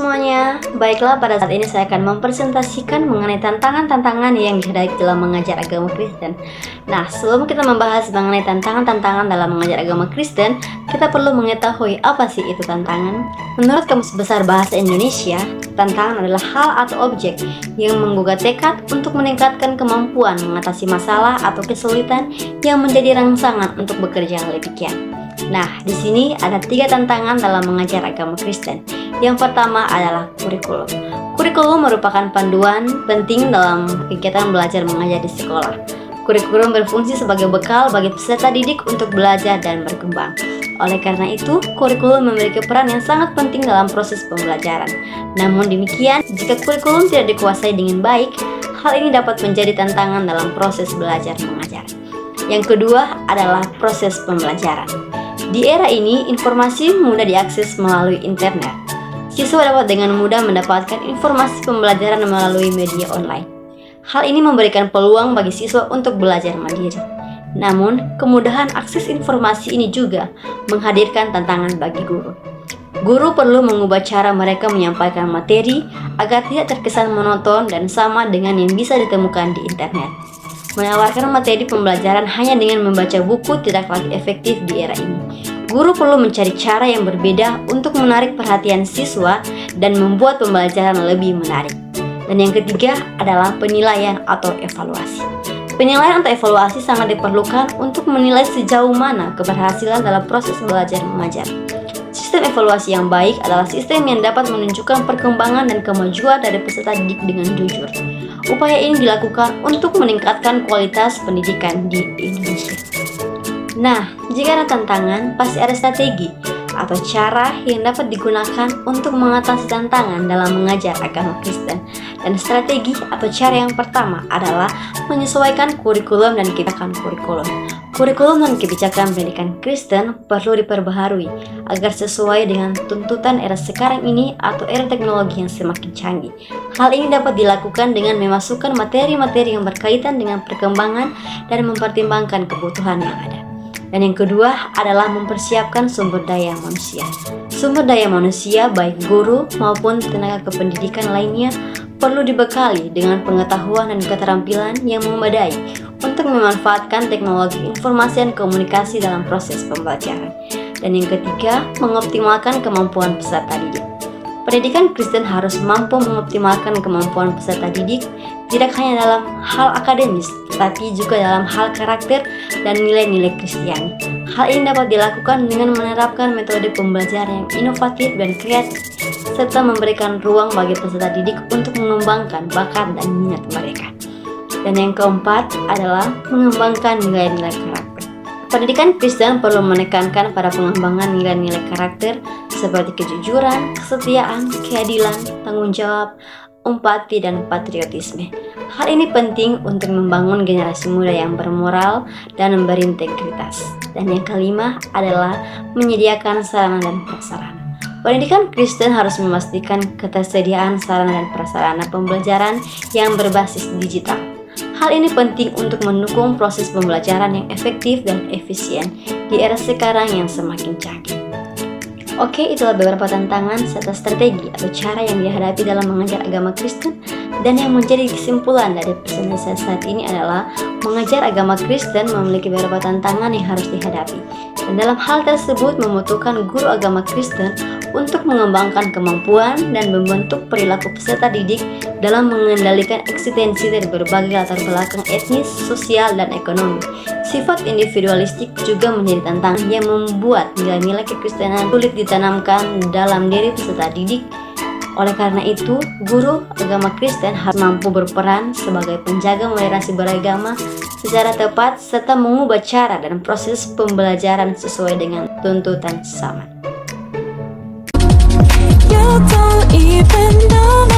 semuanya, baiklah pada saat ini saya akan mempresentasikan mengenai tantangan-tantangan yang dihadapi dalam mengajar agama Kristen. Nah, sebelum kita membahas mengenai tantangan-tantangan dalam mengajar agama Kristen, kita perlu mengetahui apa sih itu tantangan. Menurut Kamus Besar Bahasa Indonesia, tantangan adalah hal atau objek yang menggugah tekad untuk meningkatkan kemampuan mengatasi masalah atau kesulitan yang menjadi rangsangan untuk bekerja lebih giat. Nah, di sini ada 3 tantangan dalam mengajar agama Kristen. Yang pertama adalah kurikulum. Kurikulum merupakan panduan penting dalam kegiatan belajar mengajar di sekolah. Kurikulum berfungsi sebagai bekal bagi peserta didik untuk belajar dan berkembang. Oleh karena itu, kurikulum memiliki peran yang sangat penting dalam proses pembelajaran. Namun demikian, jika kurikulum tidak dikuasai dengan baik, hal ini dapat menjadi tantangan dalam proses belajar mengajar. Yang kedua adalah proses pembelajaran. Di era ini, informasi mudah diakses melalui internet. Siswa dapat dengan mudah mendapatkan informasi pembelajaran melalui media online. Hal ini memberikan peluang bagi siswa untuk belajar mandiri. Namun, kemudahan akses informasi ini juga menghadirkan tantangan bagi guru. Guru perlu mengubah cara mereka menyampaikan materi agar tidak terkesan monoton dan sama dengan yang bisa ditemukan di internet. Menawarkan materi pembelajaran hanya dengan membaca buku tidak lagi efektif di era ini. Guru perlu mencari cara yang berbeda untuk menarik perhatian siswa dan membuat pembelajaran lebih menarik. Dan yang ketiga adalah penilaian atau evaluasi. Penilaian atau evaluasi sangat diperlukan untuk menilai sejauh mana keberhasilan dalam proses belajar mengajar. Sistem evaluasi yang baik adalah sistem yang dapat menunjukkan perkembangan dan kemajuan dari peserta didik dengan jujur. Upaya ini dilakukan untuk meningkatkan kualitas pendidikan di Indonesia. Nah, jika ada tantangan, pasti ada strategi atau cara yang dapat digunakan untuk mengatasi tantangan dalam mengajar agama Kristen. Dan strategi atau cara yang pertama adalah menyesuaikan kurikulum dan kebijakan kurikulum. Kurikulum dan kebijakan pendidikan Kristen perlu diperbaharui agar sesuai dengan tuntutan era sekarang ini atau era teknologi yang semakin canggih. Hal ini dapat dilakukan dengan memasukkan materi-materi yang berkaitan dengan perkembangan dan mempertimbangkan kebutuhan yang ada. Dan yang kedua adalah mempersiapkan sumber daya manusia. Sumber daya manusia baik guru maupun tenaga kependidikan lainnya perlu dibekali dengan pengetahuan dan keterampilan yang memadai untuk memanfaatkan teknologi informasi dan komunikasi dalam proses pembelajaran. Dan yang ketiga, mengoptimalkan kemampuan peserta didik. Pendidikan Kristen harus mampu mengoptimalkan kemampuan peserta didik tidak hanya dalam hal akademis, tetapi juga dalam hal karakter dan nilai-nilai Kristiani. Hal ini dapat dilakukan dengan menerapkan metode pembelajaran yang inovatif dan kreatif, serta memberikan ruang bagi peserta didik untuk mengembangkan bakat dan minat mereka. Dan yang keempat adalah mengembangkan nilai-nilai karakter. Pendidikan Kristen perlu menekankan pada pengembangan nilai-nilai karakter seperti kejujuran, kesetiaan, keadilan, tanggung jawab, empati, dan patriotisme. Hal ini penting untuk membangun generasi muda yang bermoral dan berintegritas. Dan yang kelima adalah menyediakan sarana dan prasarana. Pendidikan Kristen harus memastikan ketersediaan sarana dan prasarana pembelajaran yang berbasis digital. Hal ini penting untuk mendukung proses pembelajaran yang efektif dan efisien di era sekarang yang semakin canggih. Oke, itulah beberapa tantangan serta strategi atau cara yang dihadapi dalam mengajar agama Kristen. Dan yang menjadi kesimpulan dari presentasi saat ini adalah mengajar agama Kristen memiliki beberapa tantangan yang harus dihadapi. Dan dalam hal tersebut membutuhkan guru agama Kristen untuk mengembangkan kemampuan dan membentuk perilaku peserta didik dalam mengendalikan eksistensi dari berbagai latar belakang etnis, sosial, dan ekonomi. Sifat individualistik juga menjadi tantangan yang membuat nilai-nilai kekristenan sulit ditanamkan dalam diri peserta didik. Oleh karena itu, guru agama Kristen harus mampu berperan sebagai penjaga moderasi beragama secara tepat serta mengubah cara dan proses pembelajaran sesuai dengan tuntutan zaman. You don't even know